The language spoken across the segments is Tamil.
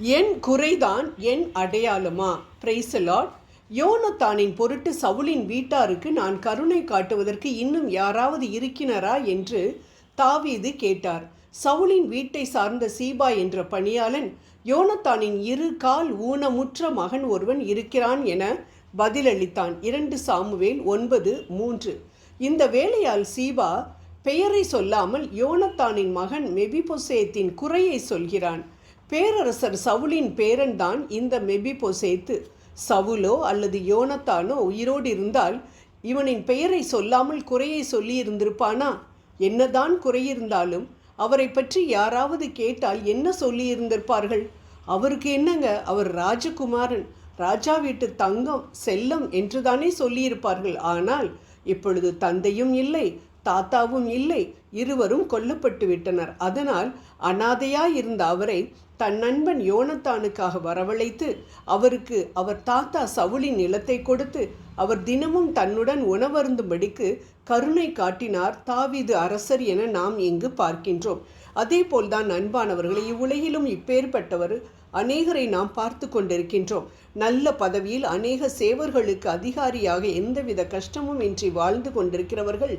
என் குறைதான் என் அடையாளமா? Praise the Lord. யோனத்தானின் பொருட்டு சவுலின் வீட்டாருக்கு நான் கருணை காட்டுவதற்கு இன்னும் யாராவது இருக்கிறாரா என்று தாவீது கேட்டார். சவுலின் வீட்டை சார்ந்த சீபா என்ற பணியாளன், யோனத்தானின் 2 கால் ஊனமுற்ற மகன் ஒருவன் இருக்கிறான் என பதிலளித்தான். 2 சாமுவேல் 9:3. இந்த வேளையால் சீபா பெயரை சொல்லாமல் யோனத்தானின் மகன் மெபிபோசேத்தின் குறையை சொல்கிறான். பேரரசர் சவுலின் பேரன் தான் இந்த மெபிபோசேத்து. சவுலோ அல்லது யோனத்தானோ உயிரோடு இருந்தால் இவனின் பெயரை சொல்லாமல் குறையை சொல்லியிருந்திருப்பானா? என்னதான் குறையிருந்தாலும் அவரை பற்றி யாராவது கேட்டால் என்ன சொல்லியிருந்திருப்பார்கள்? அவருக்கு என்னங்க, அவர் ராஜகுமாரன், ராஜா வீட்டு தங்கம், செல்லம் என்றுதானே சொல்லியிருப்பார்கள். ஆனால் இப்பொழுது தந்தையும் இல்லை, தாத்தாவும் இல்லை, இருவரும் கொல்லப்பட்டு விட்டனர். அதனால் அனாதையாயிருந்த அவரை தன் நண்பன் யோனத்தானுக்காக வரவழைத்து அவருக்கு அவர் தாத்தா சவுலின் நிலத்தை கொடுத்து அவர் தினமும் தன்னுடன் உணவருந்தும்படிக்கு கருணை காட்டினார் தாவீது அரசர் என நாம் இங்கு பார்க்கின்றோம். அதே போல்தான் அன்பானவர்களை, இவ்வுலகிலும் இப்பேற்பட்டவர் அநேகரை நாம் பார்த்து கொண்டிருக்கின்றோம். நல்ல பதவியில் அநேக சேவர்களுக்கு அதிகாரியாக எந்தவித கஷ்டமும் இன்றி வாழ்ந்து கொண்டிருக்கிறவர்கள்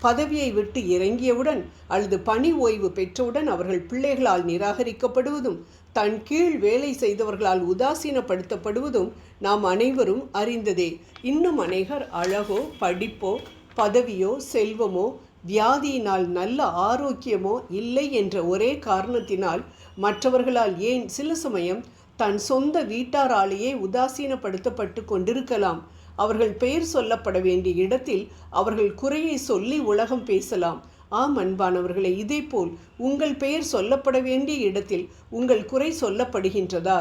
பதவியை விட்டு இறங்கியவுடன் அல்லது பணி ஓய்வு பெற்றவுடன் அவர்கள் பிள்ளைகளால் நிராகரிக்கப்படுவதும் தன் கீழ் வேலை செய்தவர்களால் உதாசீனப்படுத்தப்படுவதும் நாம் அனைவரும் அறிந்ததே. இன்னும் அநேகர் அழகோ, படிப்போ, பதவியோ, செல்வமோ, வியாதியினால் நல்ல ஆரோக்கியமோ இல்லை என்ற ஒரே காரணத்தினால் மற்றவர்களால், ஏன் சில சமயம் தன் சொந்த வீட்டாராலேயே உதாசீனப்படுத்தப்பட்டு கொண்டிருக்கலாம். அவர்கள் பெயர் சொல்லப்பட வேண்டிய இடத்தில் அவர்கள் குறையை சொல்லி உலகம் பேசலாம். ஆம் அன்பானவர்களே, இதேபோல் உங்கள் பெயர் சொல்லப்பட வேண்டிய இடத்தில் உங்கள் குறை சொல்லப்படுகின்றதா?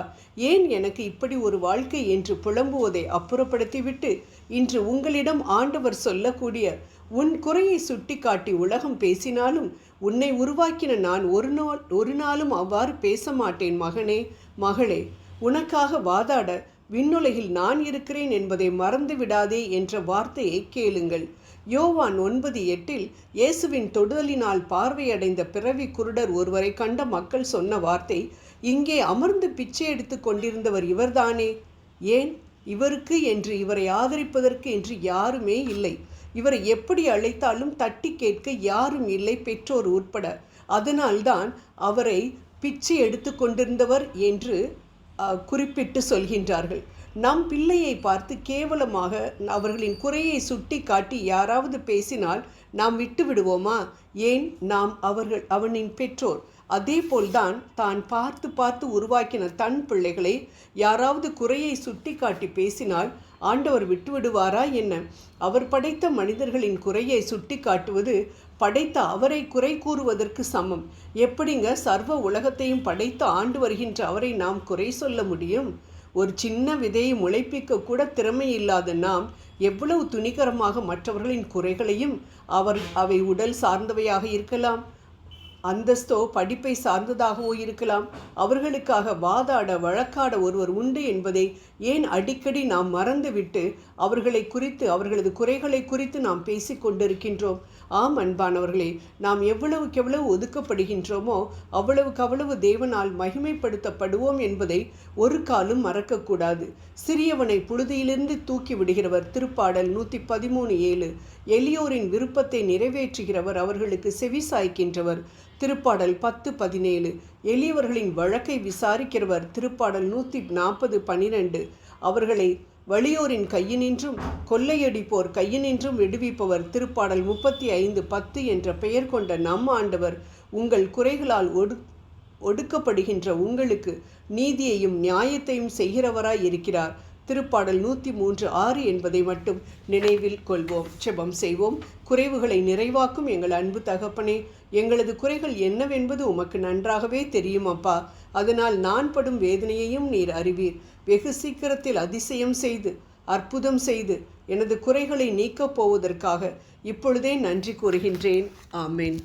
ஏன் எனக்கு இப்படி ஒரு வாழ்க்கை என்று புலம்புவதை அப்புறப்படுத்திவிட்டு இன்று உங்களிடம் ஆண்டவர் சொல்லக்கூடிய உன் குறையை சுட்டி காட்டி உலகம் பேசினாலும் உன்னை உருவாக்கின நான் ஒரு நாளும் அவ்வாறு பேச மாட்டேன் மகனே, மகளே. உனக்காக வாதாட விண்ணுலகில் நான் இருக்கிறேன் என்பதை மறந்து விடாதே என்ற வார்த்தையை கேளுங்கள். யோவான் 9:8 இயேசுவின் தொடுதலினால் பார்வையடைந்த பிறவி குருடர் ஒருவரை கண்ட மக்கள் சொன்ன வார்த்தை, இங்கே அமர்ந்து பிச்சை எடுத்து கொண்டிருந்தவர் இவர்தானே? ஏன் இவருக்கு என்று, இவரை ஆதரிப்பதற்கு என்று யாருமே இல்லை. இவரை எப்படி அழைத்தாலும் தட்டி கேட்க யாரும் இல்லை, பெற்றோர் உட்பட. அதனால்தான் அவரை பிச்சை எடுத்து கொண்டிருந்தவர் என்று குறிப்பிட்டு சொல்கின்றார்கள். நம் பிள்ளையை பார்த்து கேவலமாக அவர்களின் குறையை சுட்டி காட்டி யாராவது பேசினால் நாம் விட்டு விடுவோமா? ஏன், நாம் அவனின் பெற்றோர். அதே போல்தான் தான் பார்த்து பார்த்து உருவாக்கின தன் பிள்ளைகளை யாராவது குறையை சுட்டி காட்டி பேசினால் ஆண்டவர் விட்டுவிடுவாரா என்ன? அவர் படைத்த மனிதர்களின் குறையை சுட்டி காட்டுவது படைத்த அவரை குறை கூறுவதற்கு சமம். எப்படிங்க சர்வ உலகத்தையும் படைத்து ஆண்டு வருகின்ற அவரை நாம் குறை சொல்ல முடியும்? ஒரு சின்ன விதையை முளைப்பிக்க கூட திறமை இல்லாத நாம் எவ்வளவு துணிகரமாக மற்றவர்களின் குறைகளையும், அவை உடல் சார்ந்தவையாக இருக்கலாம், அந்தஸ்தோ படிப்பை சார்ந்ததாகவோ இருக்கலாம், அவர்களுக்காக வாதாட வழக்காட ஒருவர் உண்டு என்பதை ஏன் அடிக்கடி நாம் மறந்துவிட்டு அவர்களை குறித்து, அவர்களது குறைகளை குறித்து நாம் பேசிக்கொண்டிருக்கின்றோம்? ஆம் அன்பானவர்களே, நாம் எவ்வளவுக்கு ஒதுக்கப்படுகின்றோமோ அவ்வளவு தேவனால் மகிமைப்படுத்தப்படுவோம் என்பதை ஒரு காலும் மறக்கக்கூடாது. சிறியவனை புழுதியிலிருந்து தூக்கி விடுகிறவர். திருப்பாடல் 113:7. எளியோரின் விருப்பத்தை நிறைவேற்றுகிறவர், அவர்களுக்கு செவி சாய்க்கின்றவர். திருப்பாடல் 10:17. எளியவர்களின் வழக்கை விசாரிக்கிறவர். திருப்பாடல் 140:12. அவர்களை வலியோரின் கையினின்றும் கொள்ளையடிப்போர் கையினின்றும் விடுவிப்பவர். திருப்பாடல் 35:10 என்ற பெயர் கொண்ட நம் ஆண்டவர் உங்கள் குறைகளால் ஒடுக்கப்படுகின்ற உங்களுக்கு நீதியையும் நியாயத்தையும் செய்கிறவராய் இருக்கிறார். திருப்பாடல் 103:6 என்பதை மட்டும் நினைவில் கொள்வோம். ஜெபம் செய்வோம். குறைவுகளை நிறைவாக்கும் எங்கள் அன்பு தகப்பனே, எங்களது குறைகள் என்னவென்பது உமக்கு நன்றாகவே தெரியும் அப்பா. அதனால் நான் படும் வேதனையையும் நீர் அறிவீர். வெகு சீக்கிரத்தில் அதிசயம் செய்து, அற்புதம் செய்து எனது குறைகளை நீக்கப் போவதற்காக இப்பொழுதே நன்றி கூறுகின்றேன். ஆமேன்.